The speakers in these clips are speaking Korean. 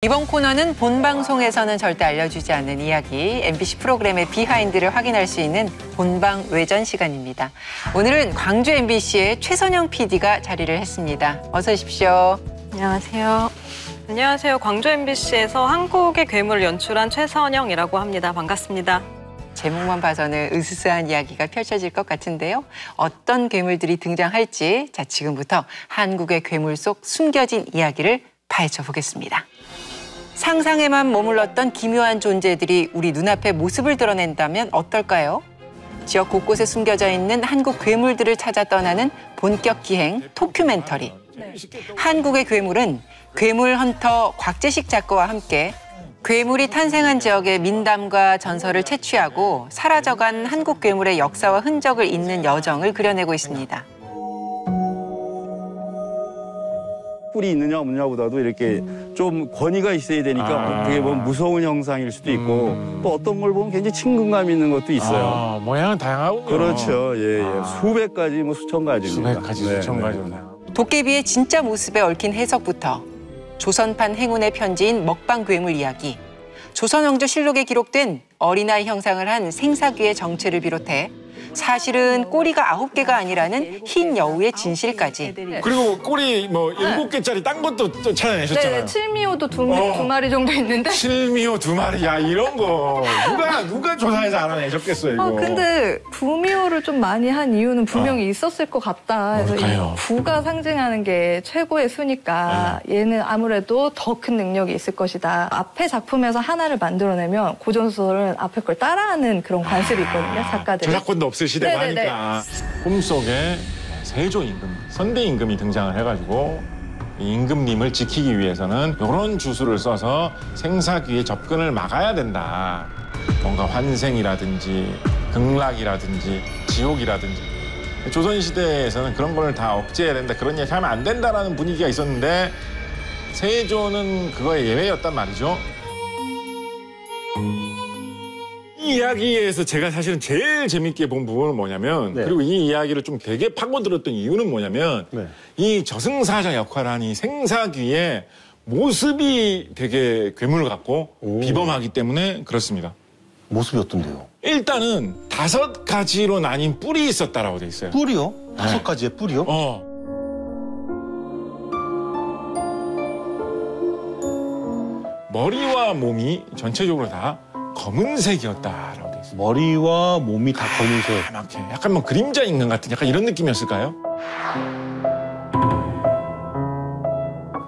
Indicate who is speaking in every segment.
Speaker 1: 이번 코너는 본 방송에서는 절대 알려주지 않는 이야기, MBC 프로그램의 비하인드를 확인할 수 있는 본방 외전 시간입니다. 오늘은 광주 MBC의 최선영 PD가 자리를 했습니다. 어서 오십시오.
Speaker 2: 안녕하세요. 안녕하세요. 광주 MBC에서 한국의 괴물을 연출한 최선영이라고 합니다. 반갑습니다.
Speaker 1: 제목만 봐서는 으스스한 이야기가 펼쳐질 것 같은데요. 어떤 괴물들이 등장할지 지금부터 한국의 괴물 속 숨겨진 이야기를 파헤쳐 보겠습니다. 상상에만 머물렀던 기묘한 존재들이 우리 눈앞에 모습을 드러낸다면 어떨까요? 지역 곳곳에 숨겨져 있는 한국 괴물들을 찾아 떠나는 본격 기행 토큐멘터리. 한국의 괴물은 괴물 헌터 곽재식 작가와 함께 괴물이 탄생한 지역의 민담과 전설을 채취하고 사라져간 한국 괴물의 역사와 흔적을 잇는 여정을 그려내고 있습니다.
Speaker 3: 뿔이 있느냐 없느냐보다도 이렇게 좀 권위가 있어야 되니까 어떻게 보면 무서운 형상일 수도 있고 또 어떤 걸 보면 굉장히 친근감 있는 것도 있어요.
Speaker 4: 모양은 다양하군요.
Speaker 3: 그렇죠. 예. 수백 가지, 수천 가지입니다.
Speaker 4: 수백 가지, 수천 가지구나.
Speaker 1: 도깨비의 진짜 모습에 얽힌 해석부터 조선판 행운의 편지인 먹방 괴물 이야기, 조선왕조실록에 기록된 어린아이 형상을 한 생사귀의 정체를 비롯해 사실은 꼬리가 9개가 아니라는 흰 여우의 진실까지.
Speaker 4: 그리고 꼬리 7개짜리 딴 것도 또 찾아내셨잖아요.
Speaker 2: 네, 칠미호도 두 마리 정도 있는데.
Speaker 4: 칠미호 2마리, 야 이런 거 누가 조사해서 알아내셨겠어요 이거.
Speaker 2: 근데 구미호를 좀 많이 한 이유는 분명히 있었을 것 같다. 그래서 이 구가 상징하는 게 최고의 수니까 얘는 아무래도 더 큰 능력이 있을 것이다. 앞에 작품에서 하나를 만들어내면 고전소설은 앞에 걸 따라하는 그런 관습이 있거든요, 작가들이.
Speaker 4: 저작권도 없을 시대고 하니까. 꿈속에 세조 임금, 선대 임금이 등장을 해가지고 이 임금님을 지키기 위해서는 이런 주술을 써서 생사귀의 접근을 막아야 된다. 뭔가 환생이라든지 극락이라든지 지옥이라든지. 조선시대에서는 그런 걸 다 억제해야 된다, 그런 얘기 하면 안 된다라는 분위기가 있었는데 세조는 그거에 예외였단 말이죠. 이 이야기에서 제가 사실은 제일 재밌게 본 부분은 뭐냐면, 그리고 이 이야기를 좀 되게 파고들었던 이유는 뭐냐면, 이 저승사자 역할을 한 이 생사귀의 모습이 되게 괴물 같고 비범하기 때문에 그렇습니다.
Speaker 5: 모습이 어떤데요?
Speaker 4: 일단은 5가지로 나뉜 뿔이 있었다라고 돼 있어요.
Speaker 5: 뿔이요? 5가지의 뿔이요?
Speaker 4: 머리와 몸이 전체적으로 다 검은색이었다라고 돼 있어요.
Speaker 5: 머리와 몸이 다 검은색.
Speaker 4: 까맣게. 약간 그림자 인간 같은 약간 이런 느낌이었을까요?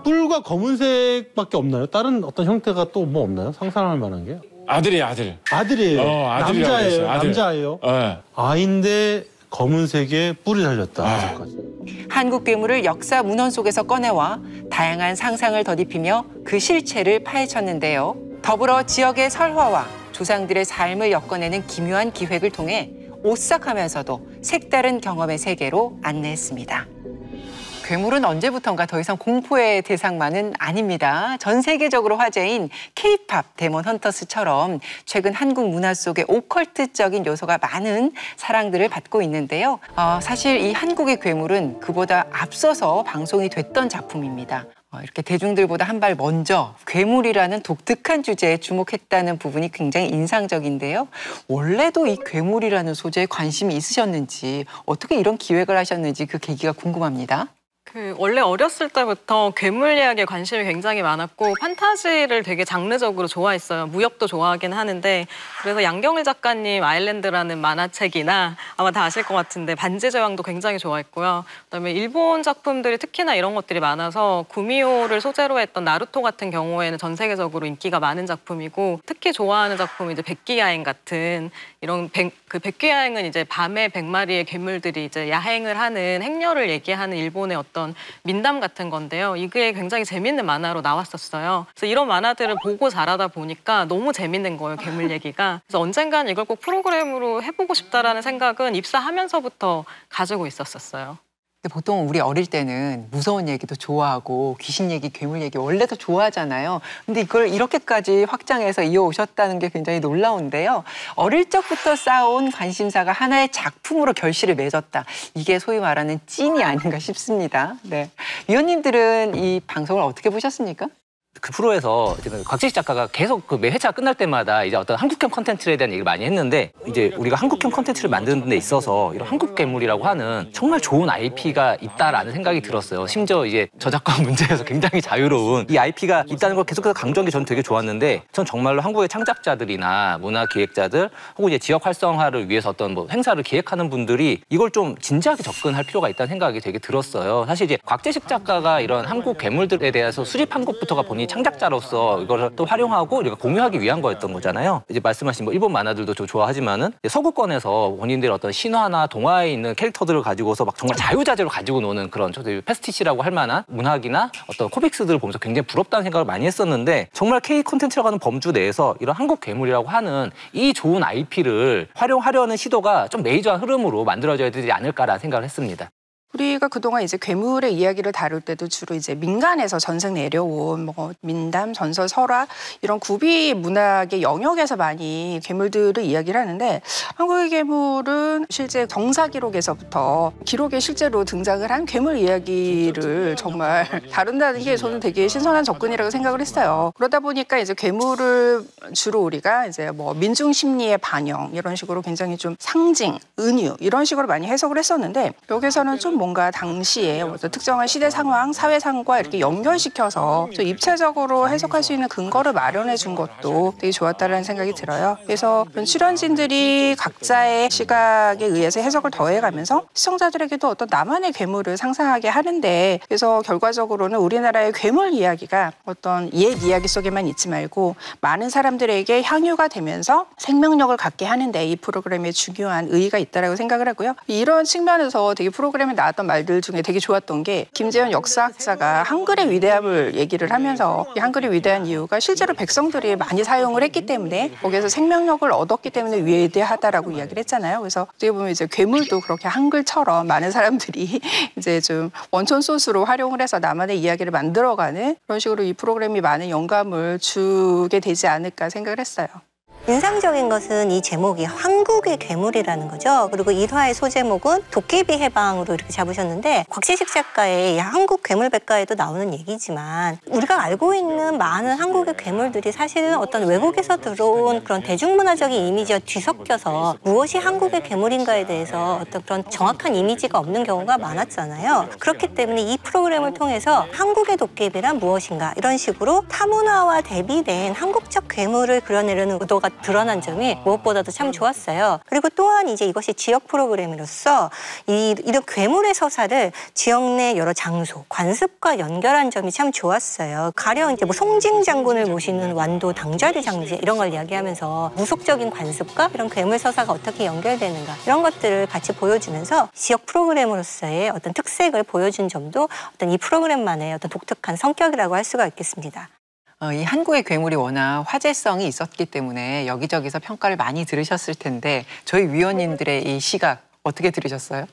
Speaker 5: 뿔과 검은색밖에 없나요? 다른 어떤 형태가 또 뭐 없나요? 상상할 만한 게?
Speaker 4: 아들이에요, 아들.
Speaker 5: 아들이에요. 남자예요.
Speaker 4: 아들.
Speaker 5: 남자예요. 아인데 검은색에 뿔이 달렸다.
Speaker 1: 한국 괴물을 역사 문헌 속에서 꺼내와 다양한 상상을 더딥히며 그 실체를 파헤쳤는데요. 더불어 지역의 설화와 조상들의 삶을 엮어내는 기묘한 기획을 통해 오싹하면서도 색다른 경험의 세계로 안내했습니다. 괴물은 언제부턴가 더 이상 공포의 대상만은 아닙니다. 전 세계적으로 화제인 K-팝 데몬 헌터스처럼 최근 한국 문화 속에 오컬트적인 요소가 많은 사랑들을 받고 있는데요. 사실 이 한국의 괴물은 그보다 앞서서 방송이 됐던 작품입니다. 이렇게 대중들보다 한 발 먼저 괴물이라는 독특한 주제에 주목했다는 부분이 굉장히 인상적인데요. 원래도 이 괴물이라는 소재에 관심이 있으셨는지, 어떻게 이런 기획을 하셨는지 그 계기가 궁금합니다.
Speaker 2: 원래 어렸을 때부터 괴물 이야기에 관심이 굉장히 많았고 판타지를 되게 장르적으로 좋아했어요. 무협도 좋아하긴 하는데, 그래서 양경일 작가님 아일랜드라는 만화책이나 아마 다 아실 것 같은데 반지의 제왕도 굉장히 좋아했고요. 그다음에 일본 작품들이 특히나 이런 것들이 많아서 구미호를 소재로 했던 나루토 같은 경우에는 전 세계적으로 인기가 많은 작품이고, 특히 좋아하는 작품은 이제 백기야행 같은 이런 백기야행은 이제 밤에 100마리의 괴물들이 이제 야행을 하는 행렬을 얘기하는 일본의 어떤 민담 같은 건데요. 이게 굉장히 재밌는 만화로 나왔었어요. 그래서 이런 만화들을 보고 자라다 보니까 너무 재밌는 거예요, 괴물 얘기가. 그래서 언젠가는 이걸 꼭 프로그램으로 해보고 싶다라는 생각은 입사하면서부터 가지고 있었어요.
Speaker 1: 근데 보통 우리 어릴 때는 무서운 얘기도 좋아하고 귀신 얘기, 괴물 얘기 원래도 좋아하잖아요. 근데 이걸 이렇게까지 확장해서 이어오셨다는 게 굉장히 놀라운데요. 어릴 적부터 쌓아온 관심사가 하나의 작품으로 결실을 맺었다. 이게 소위 말하는 찐이 아닌가 싶습니다. 네. 위원님들은 이 방송을 어떻게 보셨습니까?
Speaker 6: 그 프로에서 지금 곽재식 작가가 계속 그 매 회차가 끝날 때마다 이제 어떤 한국형 컨텐츠에 대한 얘기를 많이 했는데 이제 우리가 한국형 컨텐츠를 만드는 데 있어서 이런 한국 괴물이라고 하는 정말 좋은 IP가 있다라는 생각이 들었어요. 심지어 이제 저작권 문제에서 굉장히 자유로운 이 IP가 있다는 걸 계속해서 강조한 게 저는 되게 좋았는데 전 정말로 한국의 창작자들이나 문화 기획자들 혹은 이제 지역 활성화를 위해서 어떤 뭐 행사를 기획하는 분들이 이걸 좀 진지하게 접근할 필요가 있다는 생각이 되게 들었어요. 사실 이제 곽재식 작가가 이런 한국 괴물들에 대해서 수집한 것부터가 본인이 창작자로서 이걸 또 활용하고 우리가 공유하기 위한 거였던 거잖아요. 이제 말씀하신 뭐 일본 만화들도 저 좋아하지만은 서구권에서 본인들의 어떤 신화나 동화에 있는 캐릭터들을 가지고서 막 정말 자유자재로 가지고 노는 그런 저들 패스티시라고 할 만한 문학이나 어떤 코믹스들을 보면서 굉장히 부럽다는 생각을 많이 했었는데 정말 K 콘텐츠라고 하는 범주 내에서 이런 한국 괴물이라고 하는 이 좋은 IP를 활용하려는 시도가 좀 메이저한 흐름으로 만들어져야 되지 않을까라는 생각을 했습니다.
Speaker 7: 우리가 그동안 이제 괴물의 이야기를 다룰 때도 주로 이제 민간에서 전생 내려온 뭐 민담, 전설, 설화 이런 구비 문학의 영역에서 많이 괴물들을 이야기를 하는데 한국의 괴물은 실제 정사 기록에서부터 기록에 실제로 등장을 한 괴물 이야기를 정말 다룬다는 게 저는 되게 신선한 접근이라고 생각을 했어요. 그러다 보니까 이제 괴물을 주로 우리가 이제 뭐 민중 심리의 반영 이런 식으로 굉장히 좀 상징, 은유 이런 식으로 많이 해석을 했었는데 여기서는 좀 뭔가 당시에 어떤 특정한 시대 상황, 사회 상황과 이렇게 연결시켜서 좀 입체적으로 해석할 수 있는 근거를 마련해 준 것도 되게 좋았다는 생각이 들어요. 그래서 출연진들이 각자의 시각에 의해서 해석을 더해가면서 시청자들에게도 어떤 나만의 괴물을 상상하게 하는데 그래서 결과적으로는 우리나라의 괴물 이야기가 어떤 옛 이야기 속에만 있지 말고 많은 사람들에게 향유가 되면서 생명력을 갖게 하는데 이 프로그램에 중요한 의의가 있다고 생각을 하고요. 이런 측면에서 되게 프로그램에 나왔던 말들 중에 되게 좋았던 게 김재현 역사학자가 한글의 위대함을 얘기를 하면서 이 한글이 위대한 이유가 실제로 백성들이 많이 사용을 했기 때문에 거기에서 생명력을 얻었기 때문에 위대하다라고 이야기를 했잖아요. 그래서 어떻게 보면 이제 괴물도 그렇게 한글처럼 많은 사람들이 이제 좀 원천 소스로 활용을 해서 나만의 이야기를 만들어가는 그런 식으로 이 프로그램이 많은 영감을 주게 되지 않을까 생각을 했어요.
Speaker 8: 인상적인 것은 이 제목이 한국의 괴물이라는 거죠. 그리고 1화의 소제목은 도깨비 해방으로 이렇게 잡으셨는데 곽재식 작가의 한국 괴물백과에도 나오는 얘기지만 우리가 알고 있는 많은 한국의 괴물들이 사실은 어떤 외국에서 들어온 그런 대중문화적인 이미지와 뒤섞여서 무엇이 한국의 괴물인가에 대해서 어떤 그런 정확한 이미지가 없는 경우가 많았잖아요. 그렇기 때문에 이 프로그램을 통해서 한국의 도깨비란 무엇인가 이런 식으로 타문화와 대비된 한국적 괴물을 그려내려는 의도가 드러난 점이 무엇보다도 참 좋았어요. 그리고 또한 이제 이것이 지역 프로그램으로서 이런 괴물의 서사를 지역 내 여러 장소, 관습과 연결한 점이 참 좋았어요. 가령 이제 뭐 송징 장군을 모시는 완도 당자리 장제 이런 걸 이야기하면서 무속적인 관습과 이런 괴물 서사가 어떻게 연결되는가 이런 것들을 같이 보여주면서 지역 프로그램으로서의 어떤 특색을 보여준 점도 어떤 이 프로그램만의 어떤 독특한 성격이라고 할 수가 있겠습니다.
Speaker 1: 이 한국의 괴물이 워낙 화제성이 있었기 때문에 여기저기서 평가를 많이 들으셨을 텐데 저희 위원님들의 이 시각 어떻게 들으셨어요?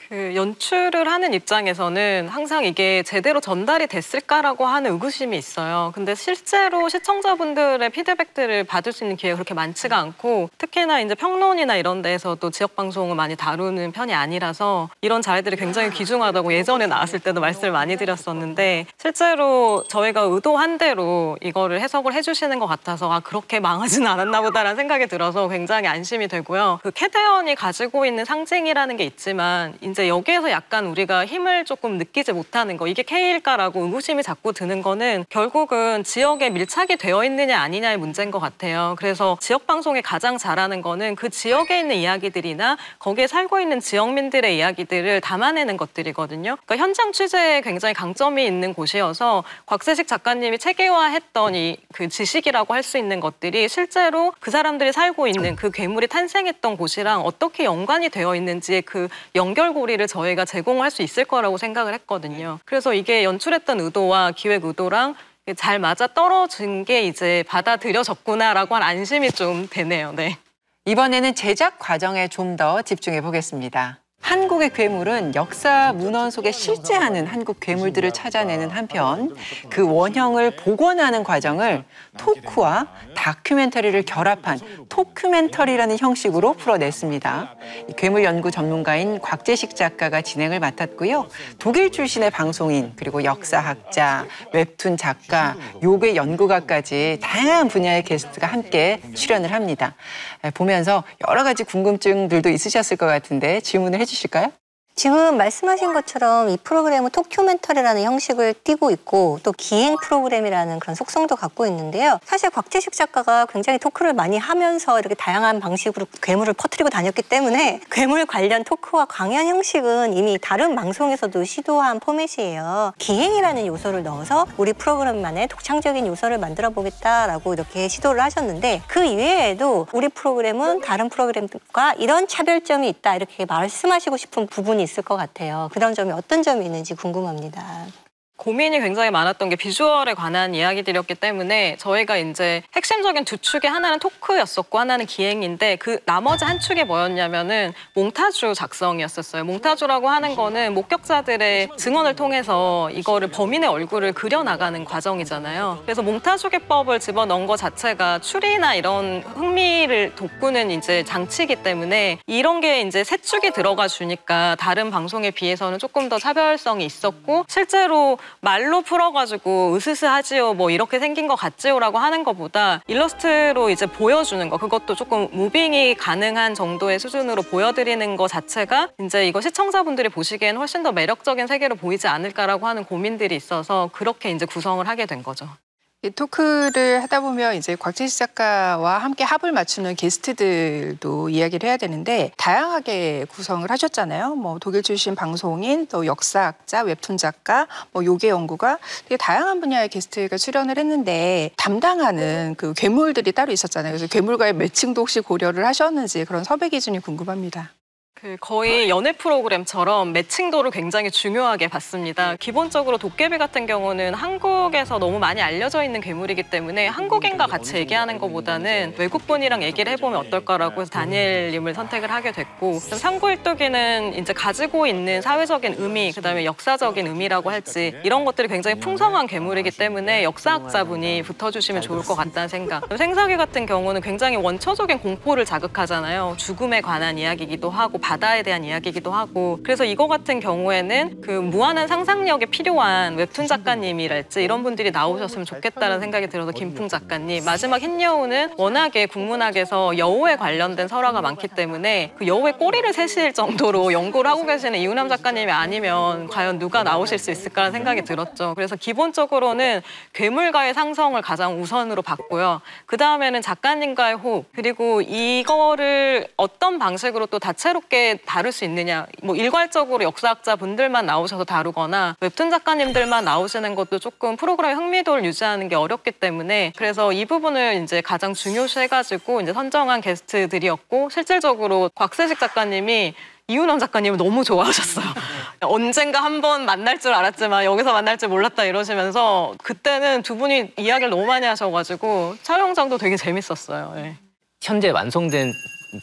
Speaker 2: 그 연출을 하는 입장에서는 항상 이게 제대로 전달이 됐을까라고 하는 의구심이 있어요. 근데 실제로 시청자분들의 피드백들을 받을 수 있는 기회가 그렇게 많지가 않고 특히나 이제 평론이나 이런 데에서도 지역 방송을 많이 다루는 편이 아니라서 이런 자리들이 굉장히 귀중하다고 예전에 나왔을 때도 말씀을 많이 드렸었는데 실제로 저희가 의도한 대로 이거를 해석을 해주시는 것 같아서 아 그렇게 망하지는 않았나 보다라는 생각이 들어서 굉장히 안심이 되고요. 그 캐대언이 가지고 있는 상징이라는 게 있지만 이제 여기에서 약간 우리가 힘을 조금 느끼지 못하는 거 이게 K일까라고 의구심이 자꾸 드는 거는 결국은 지역에 밀착이 되어 있느냐 아니냐의 문제인 것 같아요. 그래서 지역 방송이 가장 잘하는 거는 그 지역에 있는 이야기들이나 거기에 살고 있는 지역민들의 이야기들을 담아내는 것들이거든요. 그러니까 현장 취재에 굉장히 강점이 있는 곳이어서 곽재식 작가님이 체계화했던 이 그 지식이라고 할 수 있는 것들이 실제로 그 사람들이 살고 있는 그 괴물이 탄생했던 곳이랑 어떻게 연관이 되어 있는지의 그 연결고리를 저희가 제공할 수 있을 거라고 생각을 했거든요. 그래서 이게 연출했던 의도와 기획 의도랑 잘 맞아 떨어진 게 이제 받아들여졌구나라고 한 안심이 좀 되네요. 네.
Speaker 1: 이번에는 제작 과정에 좀 더 집중해 보겠습니다. 한국의 괴물은 역사 문헌 속에 실제하는 한국 괴물들을 찾아내는 한편 그 원형을 복원하는 과정을 토크와 다큐멘터리를 결합한 토큐멘터리라는 형식으로 풀어냈습니다. 괴물 연구 전문가인 곽재식 작가가 진행을 맡았고요. 독일 출신의 방송인, 그리고 역사학자, 웹툰 작가, 요괴 연구가까지 다양한 분야의 게스트가 함께 출연을 합니다. 보면서 여러 가지 궁금증들도 있으셨을 것 같은데 질문을 해주실까요?
Speaker 8: 지금 말씀하신 것처럼 이 프로그램은 토큐멘터리라는 형식을 띠고 있고 또 기행 프로그램이라는 그런 속성도 갖고 있는데요. 사실 곽재식 작가가 굉장히 토크를 많이 하면서 이렇게 다양한 방식으로 괴물을 퍼뜨리고 다녔기 때문에 괴물 관련 토크와 강연 형식은 이미 다른 방송에서도 시도한 포맷이에요. 기행이라는 요소를 넣어서 우리 프로그램만의 독창적인 요소를 만들어 보겠다라고 이렇게 시도를 하셨는데 그 이외에도 우리 프로그램은 다른 프로그램과 이런 차별점이 있다 이렇게 말씀하시고 싶은 부분이 있을 것 같아요. 그런 점이 어떤 점이 있는지 궁금합니다.
Speaker 2: 고민이 굉장히 많았던 게 비주얼에 관한 이야기들이었기 때문에 저희가 이제 핵심적인 두 축의 하나는 토크였었고 하나는 기행인데 그 나머지 한 축이 뭐였냐면은 몽타주 작성이었었어요. 몽타주라고 하는 거는 목격자들의 증언을 통해서 이거를 범인의 얼굴을 그려나가는 과정이잖아요. 그래서 몽타주 기법을 집어넣은 것 자체가 추리나 이런 흥미를 돋구는 이제 장치이기 때문에 이런 게 이제 세 축이 들어가 주니까 다른 방송에 비해서는 조금 더 차별성이 있었고 실제로 말로 풀어가지고 으스스하지요 뭐 이렇게 생긴 것 같지요라고 하는 것보다 일러스트로 이제 보여주는 거 그것도 조금 무빙이 가능한 정도의 수준으로 보여드리는 것 자체가 이제 이거 시청자분들이 보시기엔 훨씬 더 매력적인 세계로 보이지 않을까라고 하는 고민들이 있어서 그렇게 이제 구성을 하게 된 거죠.
Speaker 7: 이 토크를 하다 보면 이제 곽재식 작가와 함께 합을 맞추는 게스트들도 이야기를 해야 되는데 다양하게 구성을 하셨잖아요. 뭐 독일 출신 방송인, 또 역사학자, 웹툰 작가, 뭐 요괴 연구가 되게 다양한 분야의 게스트가 출연을 했는데 담당하는 그 괴물들이 따로 있었잖아요. 그래서 괴물과의 매칭도 혹시 고려를 하셨는지 그런 섭외 기준이 궁금합니다.
Speaker 2: 거의 연애 프로그램처럼 매칭도를 굉장히 중요하게 봤습니다. 기본적으로 도깨비 같은 경우는 한국에서 너무 많이 알려져 있는 괴물이기 때문에 한국인과 같이 얘기하는 것보다는 외국분이랑 얘기를 해보면 어떨까라고 해서 다니엘님을 선택을 하게 됐고 상구일도기는 이제 가지고 있는 사회적인 의미, 그다음에 역사적인 의미라고 할지 이런 것들이 굉장히 풍성한 괴물이기 때문에 역사학자분이 붙어주시면 좋을 것 같다는 생각. 생사귀 같은 경우는 굉장히 원초적인 공포를 자극하잖아요. 죽음에 관한 이야기이기도 하고 바다에 대한 이야기이기도 하고 그래서 이거 같은 경우에는 그 무한한 상상력에 필요한 웹툰 작가님이랄지 이런 분들이 나오셨으면 좋겠다는 생각이 들어서 김풍 작가님 마지막 흰여우는 워낙에 국문학에서 여우에 관련된 설화가 많기 때문에 그 여우의 꼬리를 세실 정도로 연구를 하고 계시는 이우남 작가님이 아니면 과연 누가 나오실 수 있을까라는 생각이 들었죠. 그래서 기본적으로는 괴물과의 상성을 가장 우선으로 봤고요. 그 다음에는 작가님과의 호흡 그리고 이거를 어떤 방식으로 또 다채롭게 다룰 수 있느냐 뭐 일괄적으로 역사학자 분들만 나오셔서 다루거나 웹툰 작가님들만 나오시는 것도 조금 프로그램의 흥미도를 유지하는 게 어렵기 때문에 그래서 이 부분을 이제 가장 중요시해가지고 이제 선정한 게스트들이었고 실질적으로 곽재식 작가님이 이우남 작가님을 너무 좋아하셨어요. 언젠가 한번 만날 줄 알았지만 여기서 만날 줄 몰랐다 이러시면서 그때는 두 분이 이야기를 너무 많이 하셔가지고 촬영장도 되게 재밌었어요. 네.
Speaker 6: 현재 완성된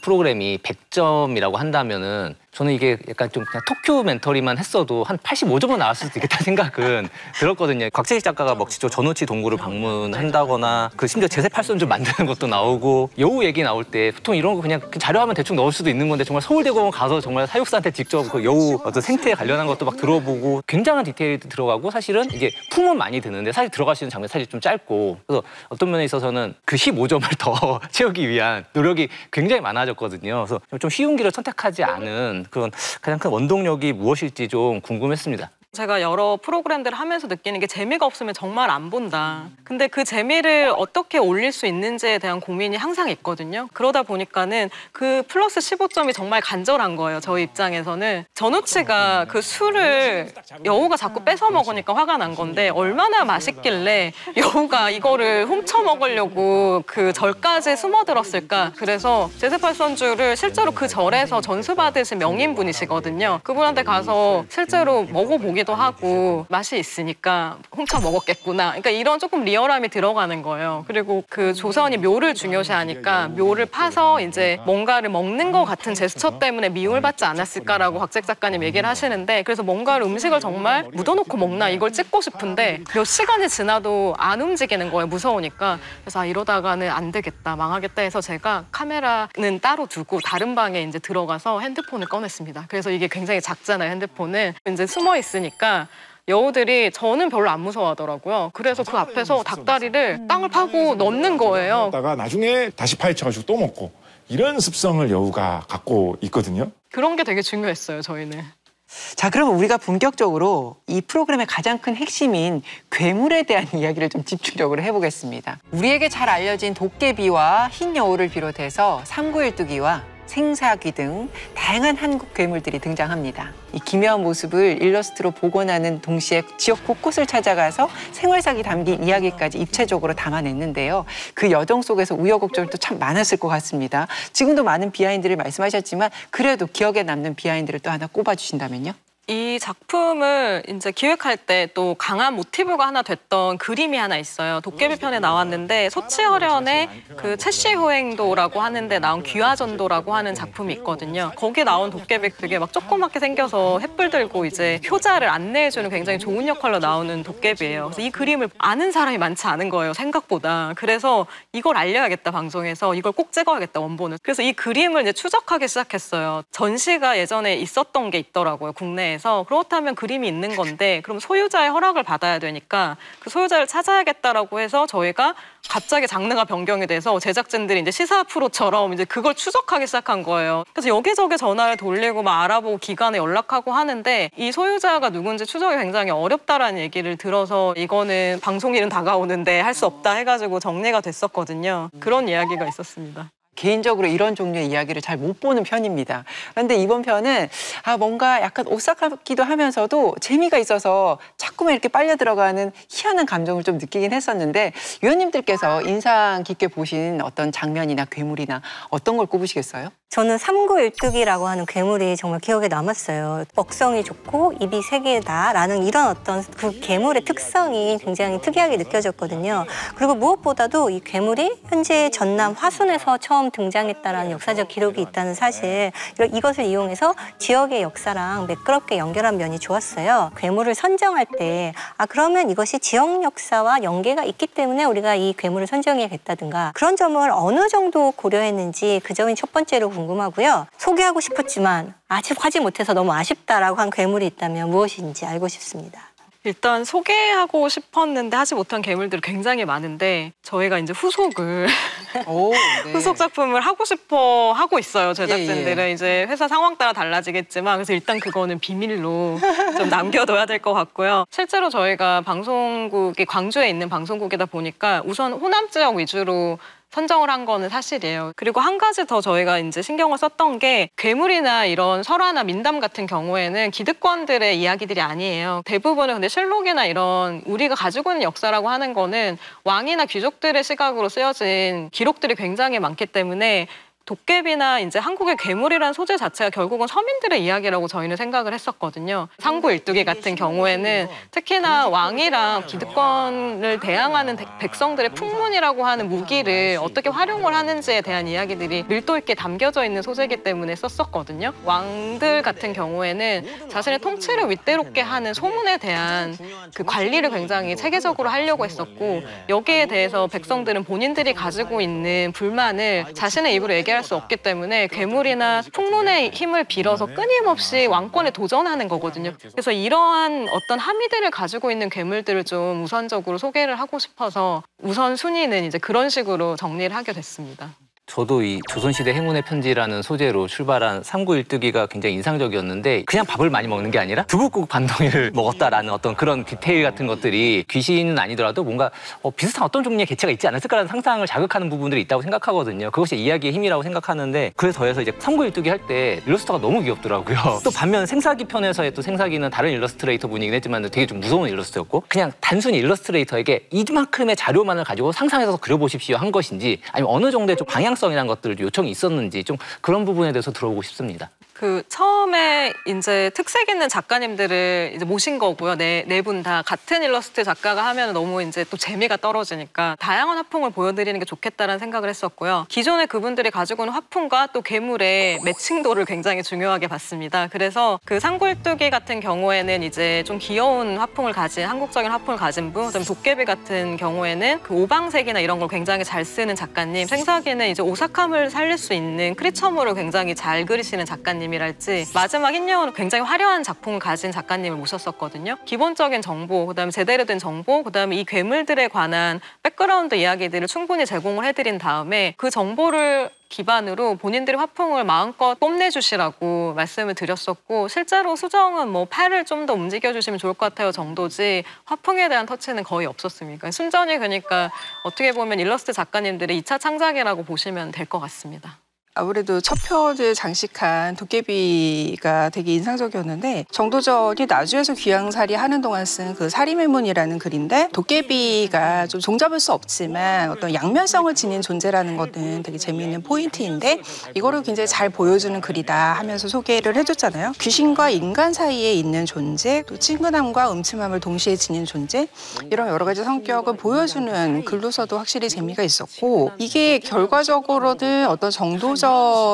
Speaker 6: 프로그램이 100점이라고 한다면은 저는 이게 약간 좀 그냥 토큐멘터리만 했어도 한 85점은 나왔을 수도 있겠다는 생각은 들었거든요. 곽재식 작가가 막 직접 전우치 동굴을 방문한다거나 그 심지어 제세팔선주 만드는 것도 나오고 여우 얘기 나올 때 보통 이런 거 그냥 자료화면 대충 넣을 수도 있는 건데 정말 서울대공원 가서 정말 사육사한테 직접 그 여우 어떤 생태에 관련한 것도 막 들어보고 굉장한 디테일도 들어가고 사실은 이게 품은 많이 드는데 사실 들어가시는 장면 사실 좀 짧고 그래서 어떤 면에 있어서는 그 15점을 더 채우기 위한 노력이 굉장히 많아졌거든요. 그래서 좀 쉬운 길을 선택하지 않은 그런 가장 큰 원동력이 무엇일지 좀 궁금했습니다.
Speaker 2: 제가 여러 프로그램들을 하면서 느끼는 게 재미가 없으면 정말 안 본다. 근데 그 재미를 어떻게 올릴 수 있는지에 대한 고민이 항상 있거든요. 그러다 보니까는 그 플러스 15점이 정말 간절한 거예요. 저희 입장에서는. 전우치가 그 술을 여우가 자꾸 뺏어 먹으니까 화가 난 건데 얼마나 맛있길래 여우가 이거를 훔쳐 먹으려고 그 절까지 숨어들었을까. 그래서 제세팔선주를 실제로 그 절에서 전수받으신 명인분이시거든요. 그분한테 가서 실제로 먹어보기도 같기도 하고 맛이 있으니까 훔쳐 먹었겠구나. 그러니까 이런 조금 리얼함이 들어가는 거예요. 그리고 그 조선이 묘를 중요시하니까 묘를 파서 이제 뭔가를 먹는 것 같은 제스처 때문에 미움받지 않았을까라고 곽재익 작가님 얘기를 하시는데, 그래서 뭔가를 음식을 정말 묻어놓고 먹나 이걸 찍고 싶은데 몇 시간이 지나도 안 움직이는 거예요. 무서우니까. 그래서 이러다가는 안 되겠다, 망하겠다 해서 제가 카메라는 따로 두고 다른 방에 이제 들어가서 핸드폰을 꺼냈습니다. 그래서 이게 굉장히 작잖아요, 핸드폰은. 이제 숨어 있으니까 여우들이 저는 별로 안 무서워하더라고요. 그래서 그 앞에서 닭다리를 땅을 파고 넣는 거예요.
Speaker 4: 다가 나중에 다시 파헤쳐가지고 또 먹고, 이런 습성을 여우가 갖고 있거든요.
Speaker 2: 그런 게 되게 중요했어요, 저희는.
Speaker 1: 자, 그러면 우리가 본격적으로 이 프로그램의 가장 큰 핵심인 괴물에 대한 이야기를 좀 집중적으로 해보겠습니다. 우리에게 잘 알려진 도깨비와 흰 여우를 비롯해서 삼구일두기와 생사귀 등 다양한 한국 괴물들이 등장합니다. 이 기묘한 모습을 일러스트로 복원하는 동시에 지역 곳곳을 찾아가서 생활상이 담긴 이야기까지 입체적으로 담아냈는데요. 그 여정 속에서 우여곡절도 참 많았을 것 같습니다. 지금도 많은 비하인드를 말씀하셨지만 그래도 기억에 남는 비하인드를 또 하나 꼽아주신다면요?
Speaker 2: 이 작품을 이제 기획할 때 또 강한 모티브가 하나 됐던 그림이 하나 있어요. 도깨비 편에 나왔는데 소치허련의 그 채시효행도라고 하는데 나온 귀화전도라고 하는 작품이 있거든요. 거기에 나온 도깨비 되게 막 조그맣게 생겨서 횃불 들고 이제 효자를 안내해주는 굉장히 좋은 역할로 나오는 도깨비예요. 그래서 이 그림을 아는 사람이 많지 않은 거예요, 생각보다. 그래서 이걸 알려야겠다, 방송에서. 이걸 꼭 찍어야겠다, 원본을. 그래서 이 그림을 이제 추적하기 시작했어요. 전시가 예전에 있었던 게 있더라고요, 국내에. 그렇다면 그림이 있는 건데 그럼 소유자의 허락을 받아야 되니까 그 소유자를 찾아야겠다라고 해서 저희가 갑자기 장르가 변경이 돼서 제작진들이 이제 시사 프로처럼 이제 그걸 추적하기 시작한 거예요. 그래서 여기저기 전화를 돌리고 막 알아보고 기관에 연락하고 하는데 이 소유자가 누군지 추적이 굉장히 어렵다라는 얘기를 들어서 이거는 방송일은 다가오는데 할 수 없다 해가지고 정리가 됐었거든요. 그런 이야기가 있었습니다.
Speaker 1: 개인적으로 이런 종류의 이야기를 잘 못 보는 편입니다. 그런데 이번 편은 뭔가 약간 오싹하기도 하면서도 재미가 있어서 자꾸만 이렇게 빨려 들어가는 희한한 감정을 좀 느끼긴 했었는데 위원님들께서 인상 깊게 보신 어떤 장면이나 괴물이나 어떤 걸 꼽으시겠어요?
Speaker 8: 저는 삼구일두기라고 하는 괴물이 정말 기억에 남았어요. 먹성이 좋고 입이 세 개다라는 이런 어떤 그 괴물의 특성이 굉장히 특이하게 느껴졌거든요. 그리고 무엇보다도 이 괴물이 현재 전남 화순에서 처음 등장했다라는 역사적 기록이 있다는 사실, 이것을 이용해서 지역의 역사랑 매끄럽게 연결한 면이 좋았어요. 괴물을 선정할 때 그러면 이것이 지역 역사와 연계가 있기 때문에 우리가 이 괴물을 선정해야겠다든가 그런 점을 어느 정도 고려했는지 그 점이 첫 번째로 궁금하고요. 소개하고 싶었지만 아직 하지 못해서 너무 아쉽다라고 한 괴물이 있다면 무엇인지 알고 싶습니다.
Speaker 2: 일단 소개하고 싶었는데 하지 못한 괴물들이 굉장히 많은데 저희가 이제 후속을
Speaker 1: 네.
Speaker 2: 후속 작품을 하고 싶어 하고 있어요, 제작진들은.
Speaker 1: 예.
Speaker 2: 이제 회사 상황 따라 달라지겠지만 그래서 일단 그거는 비밀로 좀 남겨둬야 될 것 같고요. 실제로 저희가 방송국이 광주에 있는 방송국이다 보니까 우선 호남 지역 위주로 선정을 한 거는 사실이에요. 그리고 한 가지 더 저희가 이제 신경을 썼던 게 괴물이나 이런 설화나 민담 같은 경우에는 기득권들의 이야기들이 아니에요. 대부분은 근데 실록이나 이런 우리가 가지고 있는 역사라고 하는 거는 왕이나 귀족들의 시각으로 쓰여진 기록들이 굉장히 많기 때문에 도깨비나 이제 한국의 괴물이라는 소재 자체가 결국은 서민들의 이야기라고 저희는 생각을 했었거든요. 삼구일두기 같은 경우에는 특히나 왕이랑 기득권을 대항하는 백성들의 풍문이라고 하는 무기를 어떻게 활용을 하는지에 대한 이야기들이 밀도 있게 담겨져 있는 소재이기 때문에 썼었거든요. 왕들 같은 경우에는 자신의 통치를 윗대롭게 하는 소문에 대한 그 관리를 굉장히 체계적으로 하려고 했었고, 여기에 대해서 백성들은 본인들이 가지고 있는 불만을 자신의 입으로 얘기할 수 없기 때문에 괴물이나 풍문의 힘을 빌어서 끊임없이 왕권에 도전하는 거거든요. 그래서 이러한 어떤 함의들을 가지고 있는 괴물들을 좀 우선적으로 소개를 하고 싶어서 우선 순위는 이제 그런 식으로 정리를 하게 됐습니다.
Speaker 6: 저도 이 조선시대 행운의 편지라는 소재로 출발한 삼구일두기가 굉장히 인상적이었는데 그냥 밥을 많이 먹는 게 아니라 두부국 반덩이를 먹었다라는 어떤 그런 디테일 같은 것들이 귀신은 아니더라도 뭔가 비슷한 어떤 종류의 개체가 있지 않았을까라는 상상을 자극하는 부분들이 있다고 생각하거든요. 그것이 이야기의 힘이라고 생각하는데 그에 더해서 이제 삼구일두기 할 때 일러스트가 너무 귀엽더라고요. 또 반면 생사기 편에서의 또 생사기는 다른 일러스트레이터 분이긴 했지만 되게 좀 무서운 일러스트였고 그냥 단순히 일러스트레이터에게 이만큼의 자료만을 가지고 상상해서 그려보십시오 한 것인지 아니면 어느 정도의 좀 방향성이라는 것들 요청이 있었는지 좀 그런 부분에 대해서 들어보고 싶습니다.
Speaker 2: 그 처음에 이제 특색 있는 작가님들을 이제 모신 거고요. 네 분 다 같은 일러스트 작가가 하면 너무 이제 또 재미가 떨어지니까 다양한 화풍을 보여드리는 게 좋겠다라는 생각을 했었고요. 기존에 그분들이 가지고 있는 화풍과 또 괴물의 매칭도를 굉장히 중요하게 봤습니다. 그래서 그 상골뚜기 같은 경우에는 이제 좀 귀여운 화풍을 가진 한국적인 화풍을 가진 분, 그다음에 도깨비 같은 경우에는 그 오방색이나 이런 걸 굉장히 잘 쓰는 작가님, 생사기는 이제 오싹함을 살릴 수 있는 크리처물을 굉장히 잘 그리시는 작가님이랄지 마지막 흰여우는 굉장히 화려한 작품을 가진 작가님을 모셨었거든요. 기본적인 정보, 그다음에 제대로 된 정보, 그다음에 이 괴물들에 관한 백그라운드 이야기들을 충분히 제공을 해드린 다음에 그 정보를 기반으로 본인들의 화풍을 마음껏 뽐내주시라고 말씀을 드렸었고 실제로 수정은 뭐 팔을 좀 더 움직여주시면 좋을 것 같아요 정도지 화풍에 대한 터치는 거의 없었습니다. 순전히 그러니까 어떻게 보면 일러스트 작가님들의 2차 창작이라고 보시면 될 것 같습니다.
Speaker 7: 아무래도 첫 편을 장식한 도깨비가 되게 인상적이었는데 정도전이 나주에서 귀양살이 하는 동안 쓴 그 사리매문이라는 글인데 도깨비가 좀 종잡을 수 없지만 어떤 양면성을 지닌 존재라는 것은 되게 재미있는 포인트인데 이거를 굉장히 잘 보여주는 글이다 하면서 소개를 해줬잖아요. 귀신과 인간 사이에 있는 존재, 또 친근함과 음침함을 동시에 지닌 존재 이런 여러 가지 성격을 보여주는 글로서도 확실히 재미가 있었고 이게 결과적으로는 어떤 정도전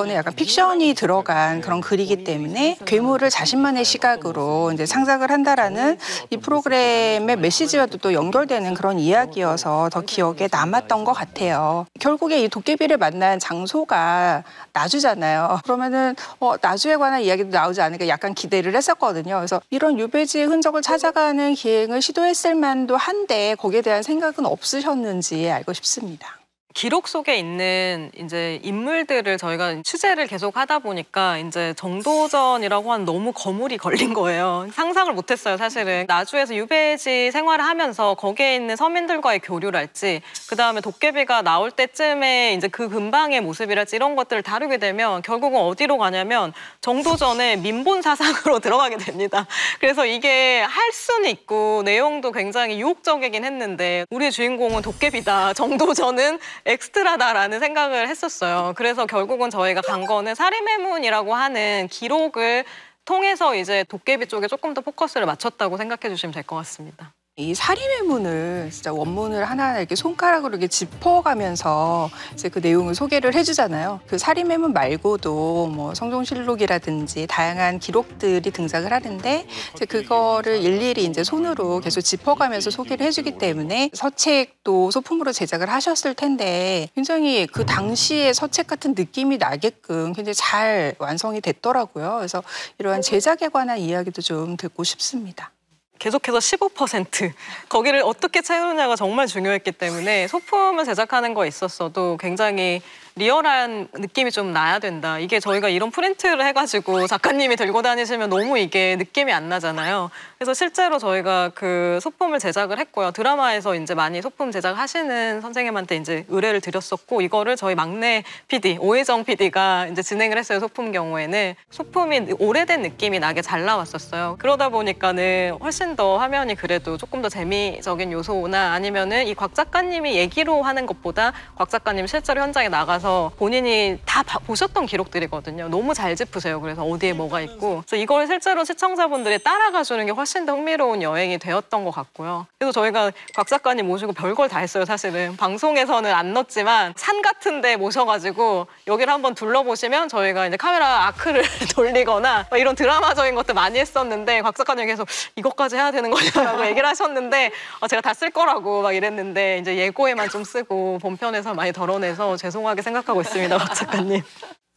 Speaker 7: 에 약간 픽션이 들어간 그런 글이기 때문에 괴물을 자신만의 시각으로 이제 창작을 한다라는 이 프로그램의 메시지와도 또 연결되는 그런 이야기여서 더 기억에 남았던 것 같아요. 결국에 이 도깨비를 만난 장소가 나주잖아요. 그러면은 나주에 관한 이야기도 나오지 않을까 약간 기대를 했었거든요. 그래서 이런 유배지의 흔적을 찾아가는 기행을 시도했을 만도 한데 거기에 대한 생각은 없으셨는지 알고 싶습니다.
Speaker 2: 기록 속에 있는 이제 인물들을 저희가 취재를 계속 하다 보니까 이제 정도전이라고 하는 너무 거물이 걸린 거예요. 상상을 못했어요, 사실은. 나주에서 유배지 생활을 하면서 거기에 있는 서민들과의 교류랄지, 그 다음에 도깨비가 나올 때쯤에 이제 그 근방의 모습이랄지 이런 것들을 다루게 되면 결국은 어디로 가냐면 정도전의 민본 사상으로 들어가게 됩니다. 그래서 이게 할 수는 있고 내용도 굉장히 유혹적이긴 했는데 우리의 주인공은 도깨비다. 정도전은 엑스트라다라는 생각을 했었어요. 그래서 결국은 저희가 간 거는 사리매문이라고 하는 기록을 통해서 이제 도깨비 쪽에 조금 더 포커스를 맞췄다고 생각해 주시면 될 것 같습니다.
Speaker 7: 이 사리매문을 진짜 원문을 하나하나 이렇게 손가락으로 이렇게 짚어가면서 이제 그 내용을 소개를 해주잖아요. 그 사리매문 말고도 뭐 성종실록이라든지 다양한 기록들이 등장을 하는데 이제 그거를 일일이 이제 손으로 계속 짚어가면서 소개를 해주기 때문에 서책도 소품으로 제작을 하셨을 텐데 굉장히 그 당시의 서책 같은 느낌이 나게끔 굉장히 잘 완성이 됐더라고요. 그래서 이러한 제작에 관한 이야기도 좀 듣고 싶습니다.
Speaker 2: 계속해서 15% 거기를 어떻게 채우느냐가 정말 중요했기 때문에 소품을 제작하는 거에 있었어도 굉장히 리얼한 느낌이 좀 나야 된다. 이게 저희가 이런 프린트를 해가지고 작가님이 들고 다니시면 너무 이게 느낌이 안 나잖아요. 그래서 실제로 저희가 그 소품을 제작을 했고요. 드라마에서 이제 많이 소품 제작하시는 선생님한테 이제 의뢰를 드렸었고 이거를 저희 막내 PD 오혜정 PD가 이제 진행을 했어요. 소품 경우에는 소품이 오래된 느낌이 나게 잘 나왔었어요. 그러다 보니까는 훨씬 더 화면이 그래도 조금 더 재미적인 요소나 아니면은 이 곽 작가님이 얘기로 하는 것보다 곽 작가님 실제로 현장에 나가서 본인이 다 보셨던 기록들이거든요. 너무 잘 짚으세요. 그래서 어디에 뭐가 있고. 그래서 이걸 실제로 시청자분들이 따라가주는 게 훨씬 더 흥미로운 여행이 되었던 것 같고요. 그래서 저희가 곽 작가님 모시고 별걸 다 했어요, 사실은. 방송에서는 안 넣었지만 산 같은 데 모셔가지고 여기를 한번 둘러보시면 저희가 이제 카메라 아크를 돌리거나 이런 드라마적인 것들 많이 했었는데 곽 작가님 계속 이것까지 해야 되는 거냐라고 얘기를 하셨는데 제가 다 쓸 거라고 막 이랬는데 이제 예고에만 좀 쓰고 본편에서 많이 덜어내서 죄송하게 생각하고 있습니다, 박 작가님.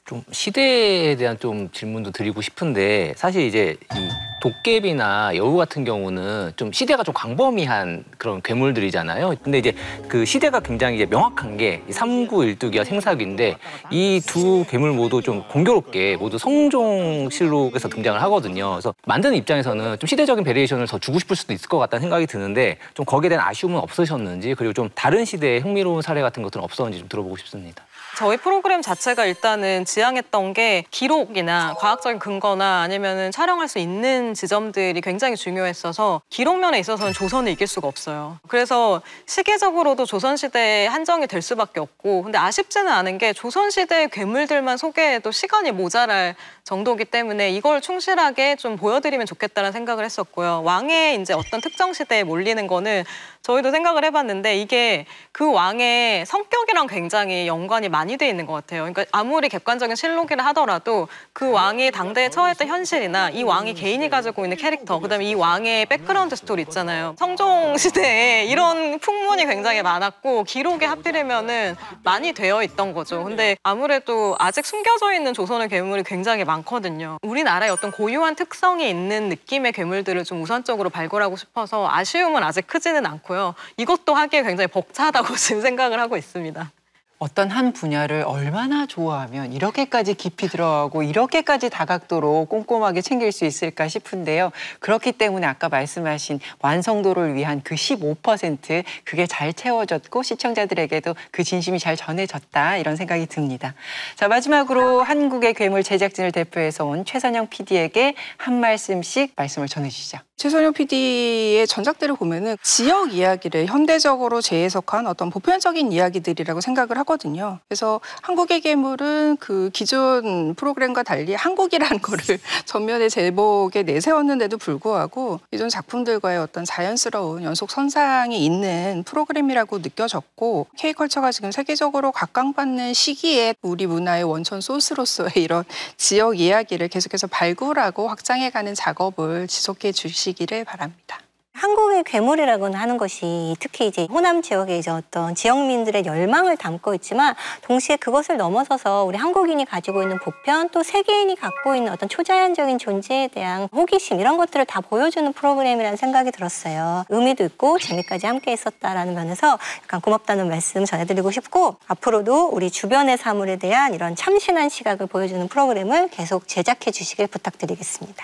Speaker 6: 좀 시대에 대한 좀 질문도 드리고 싶은데 사실 이제 이 도깨비나 여우 같은 경우는 좀 시대가 좀 광범위한 그런 괴물들이잖아요. 근데 이제 그 시대가 굉장히 이제 명확한 게 삼구일두기와 생사기인데 이 두 괴물 모두 좀 공교롭게 모두 성종실록에서 등장을 하거든요. 그래서 만드는 입장에서는 좀 시대적인 베리에이션을 더 주고 싶을 수도 있을 것 같다는 생각이 드는데 좀 거기에 대한 아쉬움은 없으셨는지 그리고 좀 다른 시대의 흥미로운 사례 같은 것들은 없었는지 좀 들어보고 싶습니다.
Speaker 2: 저희 프로그램 자체가 일단은 지향했던 게 기록이나 과학적인 근거나 아니면은 촬영할 수 있는 하는 지점들이 굉장히 중요했어서 기록면에 있어서는 조선을 이길 수가 없어요. 그래서 시기적으로도 조선시대에 한정이 될 수밖에 없고, 근데 아쉽지는 않은 게 조선시대의 괴물들만 소개해도 시간이 모자랄 정도이기 때문에 이걸 충실하게 좀 보여드리면 좋겠다는 생각을 했었고요. 왕의 이제 어떤 특정 시대에 몰리는 거는 저희도 생각을 해봤는데 이게 그 왕의 성격이랑 굉장히 연관이 많이 돼 있는 것 같아요. 그러니까 아무리 객관적인 실록이라 하더라도 그 왕이 당대에 처했던 현실이나 이 왕이 개인이 가지고 있는 캐릭터, 그다음에 이 왕의 백그라운드 스토리 있잖아요. 성종 시대에 이런 풍문이 굉장히 많았고 기록에 하필이면은 많이 되어 있던 거죠. 근데 아무래도 아직 숨겨져 있는 조선의 괴물이 굉장히 많거든요. 우리나라의 어떤 고유한 특성이 있는 느낌의 괴물들을 좀 우선적으로 발굴하고 싶어서 아쉬움은 아직 크지는 않고요. 이것도 하기에 굉장히 벅차다고 지금 생각을 하고 있습니다.
Speaker 1: 어떤 한 분야를 얼마나 좋아하면 이렇게까지 깊이 들어가고 이렇게까지 다각도로 꼼꼼하게 챙길 수 있을까 싶은데요. 그렇기 때문에 아까 말씀하신 완성도를 위한 그 15% 그게 잘 채워졌고 시청자들에게도 그 진심이 잘 전해졌다 이런 생각이 듭니다. 자, 마지막으로 한국의 괴물 제작진을 대표해서 온 최선영 PD에게 한 말씀씩 말씀을 전해주시죠.
Speaker 7: 최선영 PD의 전작들을 보면은 지역 이야기를 현대적으로 재해석한 어떤 보편적인 이야기들이라고 생각을 하거든요. 그래서 한국의 괴물은 그 기존 프로그램과 달리 한국이라는 거를 전면에 제목에 내세웠는데도 불구하고 기존 작품들과의 어떤 자연스러운 연속 선상이 있는 프로그램이라고 느껴졌고, K컬처가 지금 세계적으로 각광받는 시기에 우리 문화의 원천 소스로서의 이런 지역 이야기를 계속해서 발굴하고 확장해가는 작업을 지속해 주시기를 바랍니다.
Speaker 8: 한국의 괴물이라고는 하는 것이 특히 이제 호남 지역의 이제 어떤 지역민들의 열망을 담고 있지만 동시에 그것을 넘어서서 우리 한국인이 가지고 있는 보편 또 세계인이 갖고 있는 어떤 초자연적인 존재에 대한 호기심 이런 것들을 다 보여주는 프로그램이라는 생각이 들었어요. 의미도 있고 재미까지 함께 있었다라는 면에서 약간 고맙다는 말씀 전해드리고 싶고, 앞으로도 우리 주변의 사물에 대한 이런 참신한 시각을 보여주는 프로그램을 계속 제작해 주시길 부탁드리겠습니다.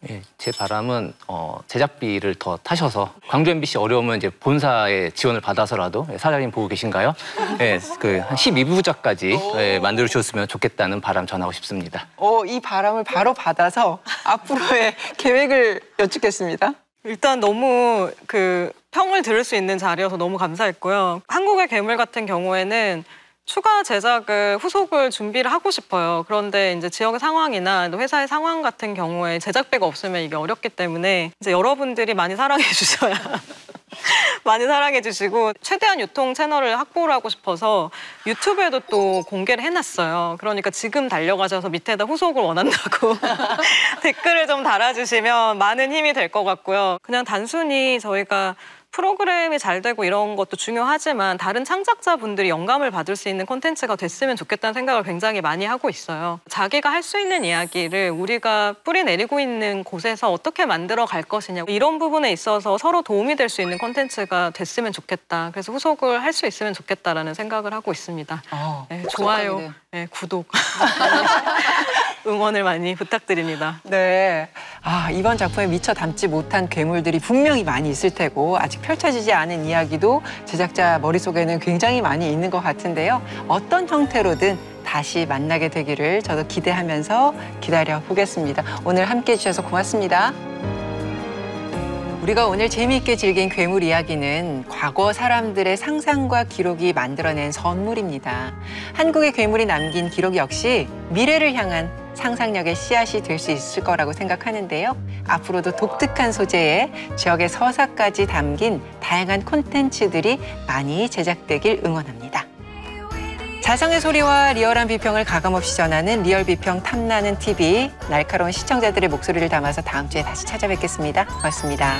Speaker 6: 예, 제 바람은 제작비를 더 타셔서 광주 MBC 어려우면 이제 본사의 지원을 받아서라도, 사장님 보고 계신가요? 예, 그 한 12부작까지 예, 만들어 주셨으면 좋겠다는 바람 전하고 싶습니다.
Speaker 1: 이 바람을 바로 받아서 앞으로의 계획을 여쭙겠습니다.
Speaker 2: 일단 너무 그 평을 들을 수 있는 자리여서 너무 감사했고요. 한국의 괴물 같은 경우에는 추가 제작을 후속을 준비를 하고 싶어요. 그런데 이제 지역의 상황이나 회사의 상황 같은 경우에 제작비가 없으면 이게 어렵기 때문에 이제 여러분들이 많이 사랑해 주셔야 많이 사랑해 주시고, 최대한 유통 채널을 확보를 하고 싶어서 유튜브에도 또 공개를 해놨어요. 그러니까 지금 달려가셔서 밑에다 후속을 원한다고 댓글을 좀 달아주시면 많은 힘이 될 것 같고요. 그냥 단순히 저희가 프로그램이 잘 되고 이런 것도 중요하지만 다른 창작자분들이 영감을 받을 수 있는 콘텐츠가 됐으면 좋겠다는 생각을 굉장히 많이 하고 있어요. 자기가 할 수 있는 이야기를 우리가 뿌리 내리고 있는 곳에서 어떻게 만들어 갈 것이냐, 이런 부분에 있어서 서로 도움이 될 수 있는 콘텐츠가 됐으면 좋겠다. 그래서 후속을 할 수 있으면 좋겠다라는 생각을 하고 있습니다. 네, 좋아요, 네, 구독, 응원을 많이 부탁드립니다.
Speaker 1: 네, 이번 작품에 미처 담지 못한 괴물들이 분명히 많이 있을 테고 아직 펼쳐지지 않은 이야기도 제작자 머릿속에는 굉장히 많이 있는 것 같은데요. 어떤 형태로든 다시 만나게 되기를 저도 기대하면서 기다려보겠습니다. 오늘 함께해 주셔서 고맙습니다. 우리가 오늘 재미있게 즐긴 괴물 이야기는 과거 사람들의 상상과 기록이 만들어낸 선물입니다. 한국의 괴물이 남긴 기록 역시 미래를 향한 상상력의 씨앗이 될 수 있을 거라고 생각하는데요. 앞으로도 독특한 소재의 지역의 서사까지 담긴 다양한 콘텐츠들이 많이 제작되길 응원합니다. 자성의 소리와 리얼한 비평을 가감없이 전하는 리얼 비평 탐나는 TV, 날카로운 시청자들의 목소리를 담아서 다음 주에 다시 찾아뵙겠습니다. 고맙습니다.